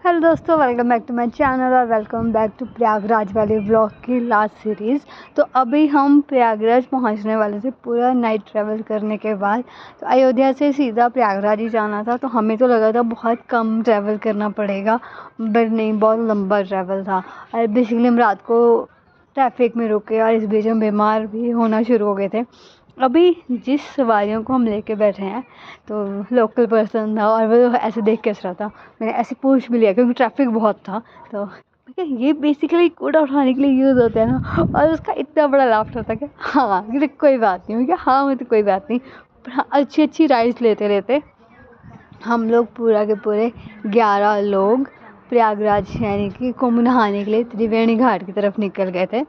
Hello दोस्तों, welcome back to my channel और welcome back to Prayagraj वाले व्लॉग की लास्ट सीरीज़। तो अभी हम प्रयागराज पहुंचने वाले थे पूरा नाइट ट्रैवल करने के बाद। तो अयोध्या से सीधा प्रयागराज ही जाना था, तो हमें तो लगा था बहुत कम ट्रैवल करना पड़ेगा, बट नहीं, बहुत लंबा ट्रैवल था। और बेसिकली हम रात को ट्रैफिक में रुके और इस बीच हम बीमार भी होना शुरू हो गए थे। अभी जिस सवारियों को हम लेके बैठे हैं तो लोकल पर्सन था और वो ऐसे देख के हंस रहा था। मैंने ऐसे पूछ भी लिया क्योंकि ट्रैफिक बहुत था, तो मैं कहा ये बेसिकली कूड़ा उठाने के लिए यूज़ होता है ना। और उसका इतना बड़ा लाफ्टर था कि हाँ कोई बात नहीं। मैं क्या हाँ मतलब कोई बात नहीं। पर हाँ, अच्छी अच्छी राइड्स लेते लेते हम लोग पूरा के पूरे 11 लोग प्रयागराज यानी कि कुंभ नहाने के लिए त्रिवेणी घाट की तरफ निकल गए थे।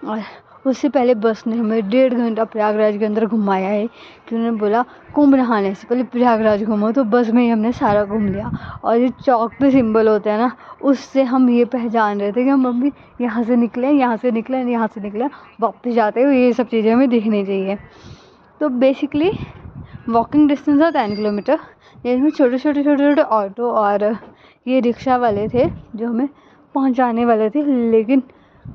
और उससे पहले बस ने हमें 1.5 घंटा प्रयागराज के अंदर घुमाया है कि उन्होंने बोला कुंभ नहाने से पहले प्रयागराज घूमो, तो बस में ही हमने सारा घूम लिया। और जो चौक पे सिंबल होता है ना, उससे हम ये पहचान रहे थे कि हम अभी यहाँ से निकले, यहाँ से निकले, यहाँ से निकले, वापस जाते हुए ये सब चीज़ें हमें दिखनी चाहिए। तो बेसिकली वॉकिंग डिस्टेंस था 10 किलोमीटर, जिसमें छोटे छोटे ऑटो और ये रिक्शा वाले थे जो हमें पहुंचाने वाले थे, लेकिन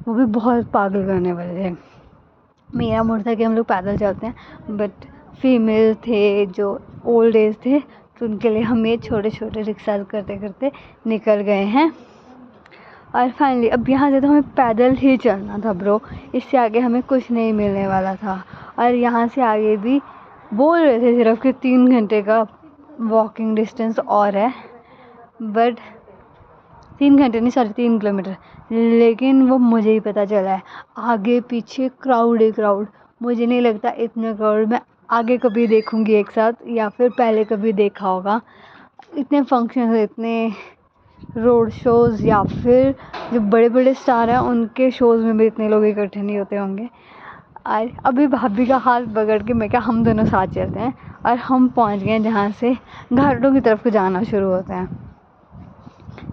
वो भी बहुत पागल करने वाले थे। मेरा मूड था कि हम लोग पैदल चलते हैं, बट फीमेल थे जो ओल्ड एज थे, तो उनके लिए हम ये छोटे छोटे रिक्शा करते करते निकल गए हैं। और फाइनली अब यहाँ से तो हमें पैदल ही चलना था ब्रो, इससे आगे हमें कुछ नहीं मिलने वाला था। और यहाँ से आगे भी बोल रहे थे सिर्फ कि 3 घंटे का वॉकिंग डिस्टेंस और है, बट 3 घंटे नहीं, सॉरी 3 किलोमीटर। लेकिन वो मुझे ही पता चला है, आगे पीछे क्राउड ही क्राउड। मुझे नहीं लगता इतने क्राउड मैं आगे कभी देखूँगी एक साथ, या फिर पहले कभी देखा होगा। इतने फंक्शन, इतने रोड शोज़ या फिर जो बड़े बड़े स्टार हैं उनके शोज़ में भी इतने लोग इकट्ठे नहीं होते होंगे। और अभी भाभी का हाथ पकड़ के मैं क्या हम दोनों साथ चलते हैं, और हम पहुंच गए जहाँ से घाटों की तरफ जाना शुरू होता है।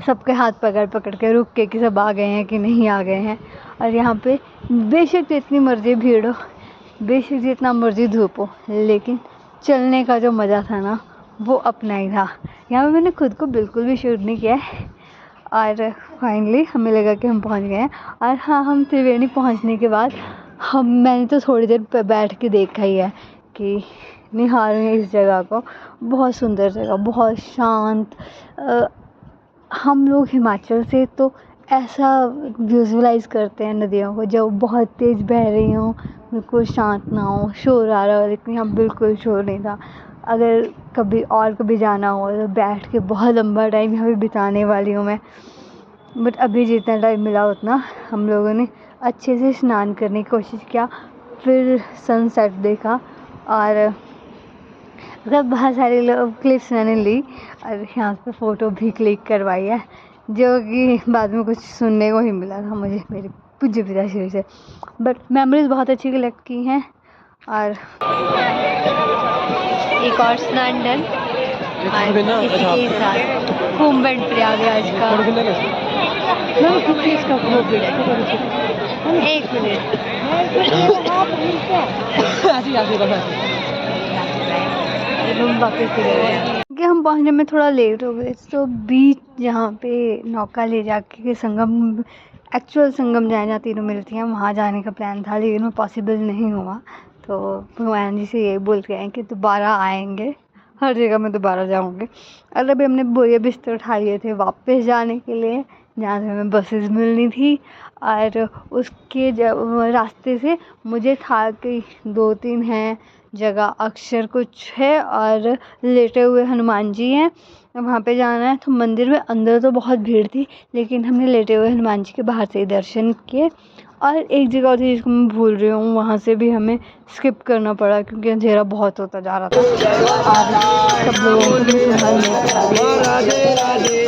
सबके हाथ पकड़ पकड़ के रुक के कि सब आ गए हैं कि नहीं आ गए हैं। और यहाँ पे बेशक जितनी मर्जी भीड़ हो, बेशक जितना मर्जी धूप हो, लेकिन चलने का जो मज़ा था ना वो अपना ही था। यहाँ पे मैंने खुद को बिल्कुल भी शूट नहीं किया है। और फाइनली हमें लगा कि हम पहुँच गए हैं। और हाँ, हम त्रिवेणी पहुँचने के बाद मैंने तो थोड़ी देर बैठ के देखा ही है कि निहारें इस जगह को। बहुत सुंदर जगह, बहुत शांत। हम लोग हिमाचल से तो ऐसा विजुअलाइज़ करते हैं नदियों को जब बहुत तेज़ बह रही हों, बिल्कुल शांत ना हो, शोर आ रहा हो, लेकिन यहाँ बिल्कुल शोर नहीं था। अगर कभी जाना हो तो बैठ के बहुत लंबा टाइम यहाँ पे बिताने वाली हूँ मैं। बट अभी जितना टाइम मिला उतना हम लोगों ने अच्छे से स्नान करने की कोशिश किया, फिर सनसेट देखा, और मतलब बहुत सारे लोग क्लिप्स मैंने ली और यहाँ पे फ़ोटो भी क्लिक करवाई है, जो कि बाद में कुछ सुनने को ही मिला था मुझे मेरे पूज्य पिताश्री से। बट मेमोरीज बहुत अच्छी कलेक्ट की हैं। और एक और स्नान डन, और इसी के साथ कुंभ प्रयागराज का एक मिनट कि हम पहुंचने में थोड़ा लेट हो गए, तो बीच जहाँ पे नौका ले जाके संगम, एक्चुअल संगम जहाँ तीनों मिलती हैं, वहाँ जाने का प्लान था, लेकिन वो पॉसिबल नहीं हुआ। तो भगवान जी से ये बोल के आए कि दोबारा आएंगे, हर जगह में दोबारा जाऊँगे। और अभी हमने बोरिया बिस्तर उठा लिए थे वापस जाने के लिए, जहाँ से हमें बसेस मिलनी थी। और उसके रास्ते से मुझे था कि 2-3 हैं जगह, अक्षर कुछ है और लेटे हुए हनुमान जी हैं, वहाँ पे जाना है। तो मंदिर में अंदर तो बहुत भीड़ थी, लेकिन हमने लेटे हुए हनुमान जी के बाहर से ही दर्शन किए। और एक जगह थी जिसको मैं भूल रही हूँ, वहाँ से भी हमें स्किप करना पड़ा क्योंकि अंधेरा बहुत होता जा रहा था और सब लोगों को भी संभाल नहीं पा।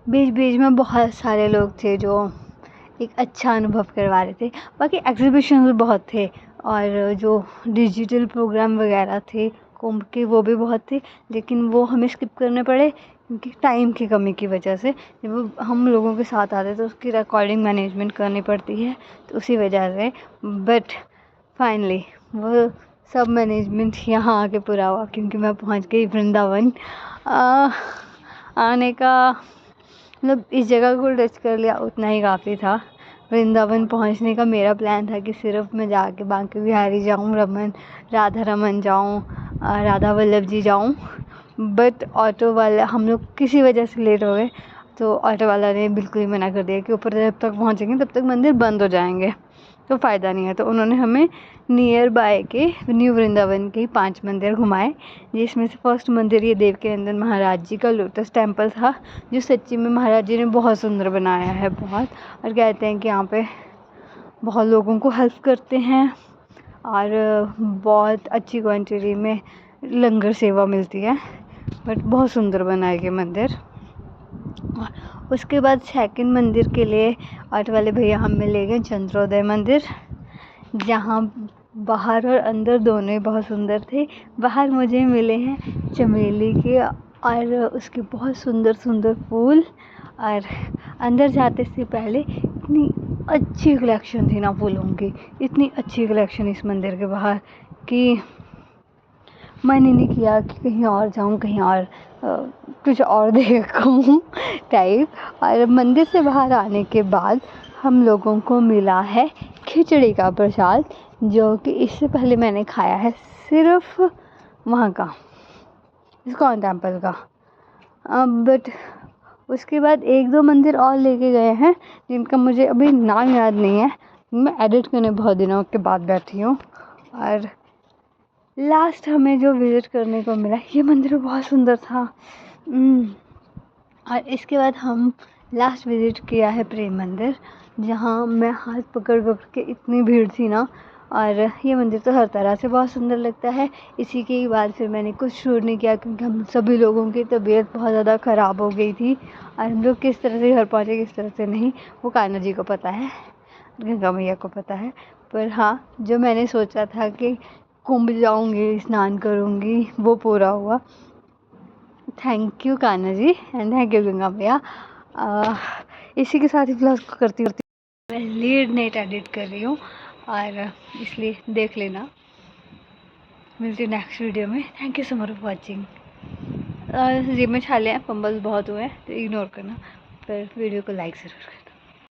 बीच बीच में बहुत सारे लोग थे जो एक अच्छा अनुभव करवा रहे थे। बाकी एग्जीबिशन भी बहुत थे, और जो डिजिटल प्रोग्राम वगैरह थे कुंभ के वो भी बहुत थे, लेकिन वो हमें स्किप करने पड़े क्योंकि टाइम की कमी की वजह से। जब वो हम लोगों के साथ आते तो उसकी रिकॉर्डिंग मैनेजमेंट करनी पड़ती है, तो उसी वजह से। बट फाइनली वो सब मैनेजमेंट यहाँ आके पूरा हुआ क्योंकि मैं पहुँच गई वृंदावन। आने का मतलब इस जगह को टच कर लिया उतना ही काफ़ी था। वृंदावन पहुंचने का मेरा प्लान था कि सिर्फ मैं जाके बांके बिहारी जाऊं, राधा रमन जाऊं, राधा वल्लभ जी जाऊं, बट ऑटो वाला हम लोग किसी वजह से लेट हो गए, तो ऑटो वाला ने बिल्कुल ही मना कर दिया कि ऊपर जब तक पहुंचेंगे तब तक मंदिर बंद हो जाएंगे, तो फ़ायदा नहीं है। तो उन्होंने हमें नियर बाय के न्यू वृंदावन के 5 मंदिर घुमाए, जिसमें से फर्स्ट मंदिर ये देवकीनंदन महाराज जी का लोटस टेम्पल था, जो सच्ची में महाराज जी ने बहुत सुंदर बनाया है, बहुत। और कहते हैं कि यहाँ पे बहुत लोगों को हेल्प करते हैं और बहुत अच्छी क्वांटिटी में लंगर सेवा मिलती है, बट बहुत सुंदर बना है ये मंदिर। उसके बाद सेकंड मंदिर के लिए ऑटो वाले भैया हमें ले गए चंद्रोदय मंदिर, जहाँ बाहर और अंदर दोनों ही बहुत सुंदर थे। बाहर मुझे मिले हैं चमेली के और उसके बहुत सुंदर सुंदर फूल, और अंदर जाते से पहले इतनी अच्छी कलेक्शन थी ना फूलों की, इतनी अच्छी कलेक्शन इस मंदिर के बाहर कि मन ही नहीं किया कि कहीं और जाऊं, कहीं और कुछ और देखूं टाइप। और मंदिर से बाहर आने के बाद हम लोगों को मिला है खिचड़ी का प्रसाद, जो कि इससे पहले मैंने खाया है सिर्फ वहाँ का, इस्कॉन टेम्पल का। बट उसके बाद 1-2 मंदिर और लेके गए हैं जिनका मुझे अभी नाम याद नहीं है, मैं एडिट करने बहुत दिनों के बाद बैठी हूँ। और लास्ट हमें जो विज़िट करने को मिला, ये मंदिर बहुत सुंदर था। और इसके बाद हम लास्ट विज़िट किया है प्रेम मंदिर, जहाँ मैं हाथ पकड़ के इतनी भीड़ थी ना, और ये मंदिर तो हर तरह से बहुत सुंदर लगता है। इसी के बाद फिर मैंने कुछ शूट नहीं किया क्योंकि हम सभी लोगों की तबीयत बहुत ज़्यादा ख़राब हो गई थी, और हम लोग किस तरह से घर पहुँचे किस तरह से नहीं, वो कान्हा जी को पता है, गंगा मैया को पता है। पर हाँ, जो मैंने सोचा था कि कुंभ जाऊंगी, स्नान करूंगी, वो पूरा हुआ। Thank you Kanha ji and thank you Ganga मैया। इसी के साथ ही ब्लॉग को करती मैं लीड नेट एडिट कर रही हूँ, और इसलिए देख लेना। मिलती हूँ नेक्स्ट वीडियो में। Thank you so much for watching. जी में छाले हैं, फंबल्स बहुत हुए हैं तो इग्नोर करना, पर वीडियो को लाइक ज़रूर करना।